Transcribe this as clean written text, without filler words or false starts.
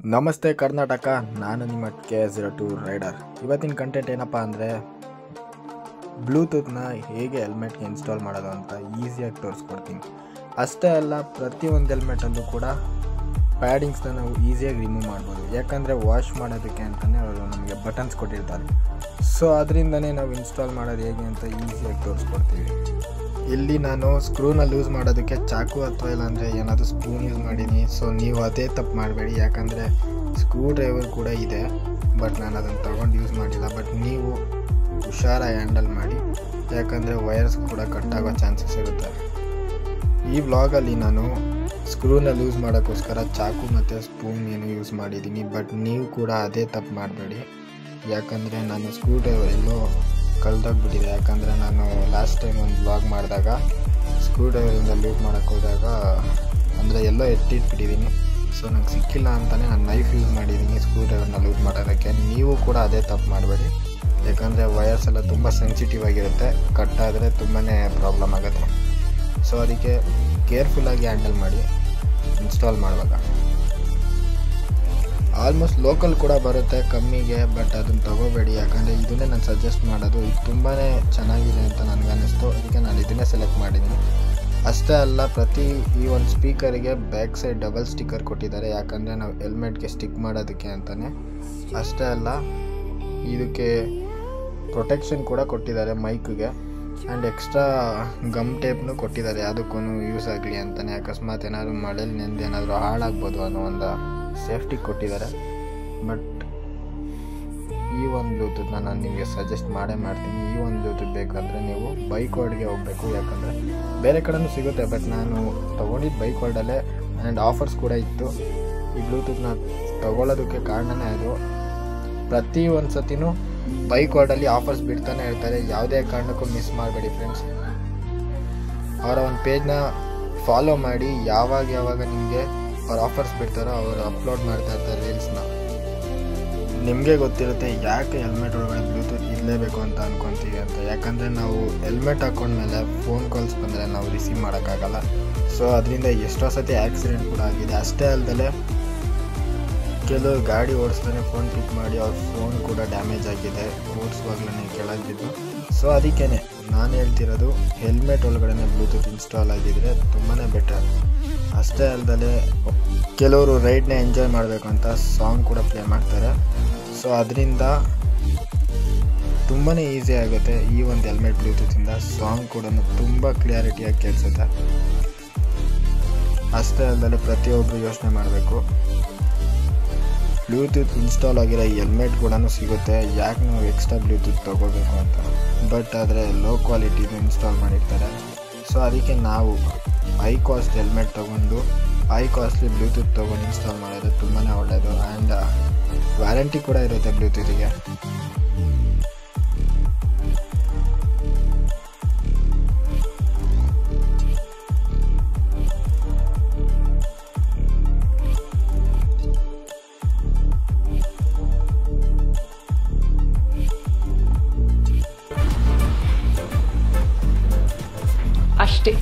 ನಮಸ್ತೆ ಕರ್ನಾಟಕ, ನಾನು ನಿಮ್ಮ KS02 ರೈಡರ್. ಇವತ್ತಿನ ಕಂಟೆಂಟ್ ಏನಪ್ಪ ಅಂದರೆ ಬ್ಲೂಟೂತ್ನ ಹೇಗೆ ಹೆಲ್ಮೆಟ್ಗೆ ಇನ್ಸ್ಟಾಲ್ ಮಾಡೋದು ಅಂತ ಈಸಿಯಾಗಿ ತೋರಿಸ್ಕೊಡ್ತೀನಿ. ಅಷ್ಟೇ ಅಲ್ಲ, ಪ್ರತಿಯೊಂದು ಹೆಲ್ಮೆಟಲ್ಲೂ ಕೂಡ ಪ್ಯಾಡಿಂಗ್ಸ್ನ ನಾವು ಈಸಿಯಾಗಿ ರಿಮೂವ್ ಮಾಡ್ಬೋದು. ಯಾಕಂದರೆ ವಾಶ್ ಮಾಡೋದಕ್ಕೆ ಅಂತಲೇ ಅವರು ನಮಗೆ ಬಟನ್ಸ್ ಕೊಟ್ಟಿರ್ತಾರೆ. ಸೊ ಅದರಿಂದನೇ ನಾವು ಇನ್ಸ್ಟಾಲ್ ಮಾಡೋದು ಹೇಗೆ ಅಂತ ಈಸಿಯಾಗಿ ತೋರಿಸ್ಕೊಡ್ತೀವಿ. ಇಲ್ಲಿ ನಾನು ಸ್ಕ್ರೂನ ಲೂಸ್ ಮಾಡೋದಕ್ಕೆ ಚಾಕು ಅಥವಾ ಇಲ್ಲಾಂದರೆ ಏನಾದರೂ ಸ್ಪೂನ್ ಯೂಸ್ ಮಾಡೀನಿ. ಸೊ ನೀವು ಅದೇ ತಪ್ಪು ಮಾಡಬೇಡಿ, ಯಾಕಂದರೆ ಸ್ಕ್ರೂ ಡ್ರೈವರ್ ಕೂಡ ಇದೆ, ಬಟ್ ನಾನು ಅದನ್ನು ತೊಗೊಂಡು ಯೂಸ್ ಮಾಡಿಲ್ಲ. ಬಟ್ ನೀವು ಹುಷಾರಾಗಿ ಹ್ಯಾಂಡಲ್ ಮಾಡಿ, ಯಾಕಂದರೆ ವೈರ್ಸ್ ಕೂಡ ಕಟ್ಟಾಗೋ ಚಾನ್ಸಸ್ ಇರುತ್ತೆ. ಈ ವ್ಲಾಗಲ್ಲಿ ನಾನು ಸ್ಕ್ರೂನ ಲೂಸ್ ಮಾಡೋಕ್ಕೋಸ್ಕರ ಚಾಕು ಮತ್ತು ಸ್ಪೂನ್ ಏನು ಯೂಸ್ ಮಾಡಿದ್ದೀನಿ. ಬಟ್ ನೀವು ಕೂಡ ಅದೇ ತಪ್ಪು ಮಾಡಬೇಡಿ, ಯಾಕಂದರೆ ನಾನು ಸ್ಕ್ರೂ ಡ್ರೈವರ್ ಎಲ್ಲೋ ಕಳೆದೋಗ್ಬಿಟ್ಟಿದೆ. ಯಾಕಂದರೆ ನಾನು ಲಾಸ್ಟ್ ಟೈಮ್ ಒಂದು ವ್ಲಾಗ್ ಮಾಡಿದಾಗ ಸ್ಕ್ರೂ ಡ್ರೈವರಿಂದ ಲೂಸ್ ಮಾಡೋಕ್ಕೆ ಹೋದಾಗ ಅಂದರೆ ಎಲ್ಲೋ ಎತ್ತಿಟ್ಬಿಟ್ಟಿದ್ದೀನಿ. ಸೊ ನಂಗೆ ಸಿಕ್ಕಿಲ್ಲ ಅಂತಲೇ ನಾನು ನೈಫ್ ಯೂಸ್ ಮಾಡಿದ್ದೀನಿ ಸ್ಕ್ರೂ ಡ್ರೈವರ್ನ ಲೂಸ್ ಮಾಡೋದಕ್ಕೆ. ನೀವು ಕೂಡ ಅದೇ ತಪ್ಪು ಮಾಡಬೇಡಿ, ಯಾಕಂದರೆ ವಯರ್ಸ್ ಎಲ್ಲ ತುಂಬ ಸೆನ್ಸಿಟಿವ್ ಆಗಿರುತ್ತೆ, ಕಟ್ಟಾದರೆ ತುಂಬಾ ಪ್ರಾಬ್ಲಮ್ ಆಗುತ್ತೆ. ಸೊ ಅದಕ್ಕೆ ಕೇರ್ಫುಲ್ಲಾಗಿ ಹ್ಯಾಂಡಲ್ ಮಾಡಿ ಇನ್ಸ್ಟಾಲ್ ಮಾಡುವಾಗ. ಆಲ್ಮೋಸ್ಟ್ ಲೋಕಲ್ ಕೂಡ ಬರುತ್ತೆ ಕಮ್ಮಿಗೆ, ಬಟ್ ಅದನ್ನು ತೊಗೋಬೇಡಿ, ಯಾಕಂದರೆ ಇದನ್ನೇ ನಾನು ಸಜೆಸ್ಟ್ ಮಾಡೋದು. ಇದು ತುಂಬಾ ಚೆನ್ನಾಗಿದೆ ಅಂತ ನನಗನ್ನಿಸ್ತು, ಅದಕ್ಕೆ ನಾನು ಇದನ್ನೇ ಸೆಲೆಕ್ಟ್ ಮಾಡಿದ್ದೀನಿ. ಅಷ್ಟೇ ಅಲ್ಲ, ಈ ಒಂದು ಸ್ಪೀಕರಿಗೆ ಬ್ಯಾಕ್ ಸೈಡ್ ಡಬಲ್ ಸ್ಟಿಕ್ಕರ್ ಕೊಟ್ಟಿದ್ದಾರೆ, ಯಾಕಂದರೆ ನಾವು ಹೆಲ್ಮೆಟ್ಗೆ ಸ್ಟಿಕ್ ಮಾಡೋದಕ್ಕೆ ಅಂತಲೇ. ಅಷ್ಟೇ ಅಲ್ಲ, ಇದಕ್ಕೆ ಪ್ರೊಟೆಕ್ಷನ್ ಕೂಡ ಕೊಟ್ಟಿದ್ದಾರೆ ಮೈಕ್ಗೆ, ಆ್ಯಂಡ್ ಎಕ್ಸ್ಟ್ರಾ ಗಮ್ ಟೇಪ್ನು ಕೊಟ್ಟಿದ್ದಾರೆ, ಯಾವುದಕ್ಕೂ ಯೂಸ್ ಆಗಲಿ ಅಂತಲೇ. ಅಕಸ್ಮಾತ್ ಏನಾದರೂ ಮಳೇಲಿ ನೆಂದು ಏನಾದರೂ ಹಾಳಾಗ್ಬೋದು ಅನ್ನೋ ಒಂದು ಸೇಫ್ಟಿ ಕೊಟ್ಟಿದ್ದಾರೆ. ಬಟ್ ಈ ಒಂದು ಬ್ಲೂಟೂತ್ನ ನಾನು ನಿಮಗೆ ಸಜೆಸ್ಟ್ ಮಾಡ್ತೀನಿ. ಈ ಒಂದು ಬ್ಲೂಟೂತ್ ಬೇಕಂದರೆ ನೀವು ಬೈಕ್ ವರ್ಡ್ಗೆ ಹೋಗಬೇಕು, ಯಾಕಂದರೆ ಬೇರೆ ಕಡೆನೂ ಸಿಗುತ್ತೆ, ಬಟ್ ನಾನು ತೊಗೊಂಡಿದ್ದು ಬೈಕ್ ವರ್ಡಲ್ಲೇ, ಆ್ಯಂಡ್ ಆಫರ್ಸ್ ಕೂಡ ಇತ್ತು. ಈ ಬ್ಲೂಟೂತ್ನ ತೊಗೊಳ್ಳೋದಕ್ಕೆ ಕಾರಣನೇ ಅದು. ಪ್ರತಿ ಒಂದು ಸತಿನೂ ಬೈಕ್ ವರ್ಡಲ್ಲಿ ಆಫರ್ಸ್ ಬಿಡ್ತಾನೆ ಇರ್ತಾರೆ, ಯಾವುದೇ ಕಾರಣಕ್ಕೂ ಮಿಸ್ ಮಾಡಬೇಡಿ ಫ್ರೆಂಡ್ಸ್. ಅವರ ಒಂದು ಪೇಜ್ನ ಫಾಲೋ ಮಾಡಿ, ಯಾವಾಗ ನಿಮಗೆ ಅವ್ರು ಆಫರ್ಸ್ ಬಿಡ್ತಾರೋ ಅವರು ಅಪ್ಲೋಡ್ ಮಾಡ್ತಾ ಇರ್ತಾರೆ ರೀಲ್ಸ್ನ. ನಿಮಗೆ ಗೊತ್ತಿರುತ್ತೆ ಯಾಕೆ ಹೆಲ್ಮೆಟ್ ಒಳಗಡೆ ಬ್ಲೂಟೂತ್ ಇರಲೇಬೇಕು ಅಂತ ಅಂದ್ಕೊತೀವಿ ಅಂತ. ಯಾಕಂದರೆ ನಾವು ಹೆಲ್ಮೆಟ್ ಹಾಕೊಂಡ್ಮೇಲೆ ಫೋನ್ ಕಾಲ್ಸ್ ಬಂದರೆ ನಾವು ರಿಸೀವ್ ಮಾಡೋಕ್ಕಾಗಲ್ಲ. ಸೊ ಅದರಿಂದ ಎಷ್ಟೋ ಸತಿ ಆಕ್ಸಿಡೆಂಟ್ ಕೂಡ ಆಗಿದೆ. ಅಷ್ಟೇ ಅಲ್ಲದೆ ಕೆಲವರು ಗಾಡಿ ಓಡಿಸ್ತಾನೆ ಫೋನ್ ಪಿಕ್ ಮಾಡಿ ಅವ್ರ ಫೋನ್ ಕೂಡ ಡ್ಯಾಮೇಜ್ ಆಗಿದೆ, ಓಡಿಸುವಾಗಲೇ ಕೆಳಗೆ ಬಿದ್ದು. ಸೊ ಅದಕ್ಕೇ ನಾನು ಹೇಳ್ತಿರೋದು, ಹೆಲ್ಮೆಟ್ ಒಳಗಡೆ ಬ್ಲೂಟೂತ್ ಇನ್ಸ್ಟಾಲ್ ಆಗಿದ್ರೆ ತುಂಬಾ ಬೆಟರ್. ಅಷ್ಟೇ ಅಲ್ಲದೆ ಕೆಲವರು ರೈಡ್ನ ಎಂಜಾಯ್ ಮಾಡಬೇಕು ಅಂತ ಸಾಂಗ್ ಕೂಡ ಪ್ಲೇ ಮಾಡ್ತಾರೆ. ಸೊ ಅದರಿಂದ ತುಂಬಾ ಈಸಿ ಆಗುತ್ತೆ. ಈ ಒಂದು ಹೆಲ್ಮೆಟ್ ಬ್ಲೂಟೂತಿಂದ ಸಾಂಗ್ ಕೂಡ ತುಂಬ ಕ್ಲಿಯಾರಿಟಿಯಾಗಿ ಕೇಳಿಸುತ್ತೆ. ಅಷ್ಟೇ ಅಲ್ಲದೆ ಪ್ರತಿಯೊಬ್ಬರು ಯೋಚನೆ ಮಾಡಬೇಕು, ಬ್ಲೂಟೂತ್ ಇನ್ಸ್ಟಾಲ್ ಆಗಿರೋ ಹೆಲ್ಮೆಟ್ ಕೂಡ ಸಿಗುತ್ತೆ, ಯಾಕೆ ನಾವು ಎಕ್ಸ್ಟ್ರಾ ಬ್ಲೂಟೂತ್ ತೊಗೋಬೇಕು ಅಂತ. ಬಟ್ ಆದರೆ ಲೋ ಕ್ವಾಲಿಟಿದು ಇನ್ಸ್ಟಾಲ್ ಮಾಡಿರ್ತಾರೆ. ಸೊ ಅದಕ್ಕೆ ನಾವು ಹೈ ಕಾಸ್ಟ್ ಹೆಲ್ಮೆಟ್ ತೊಗೊಂಡು ಹೈ ಕಾಸ್ಟ್ಲಿ ಬ್ಲೂಟೂತ್ ತೊಗೊಂಡು ಇನ್ಸ್ಟಾಲ್ ಮಾಡೋದು ತುಂಬಾ ಒಳ್ಳೆಯದು. ಆ್ಯಂಡ್ ವ್ಯಾರಂಟಿ ಕೂಡ ಇರುತ್ತೆ ಬ್ಲೂಟೂತಿಗೆ. ಅಷ್ಟೇ.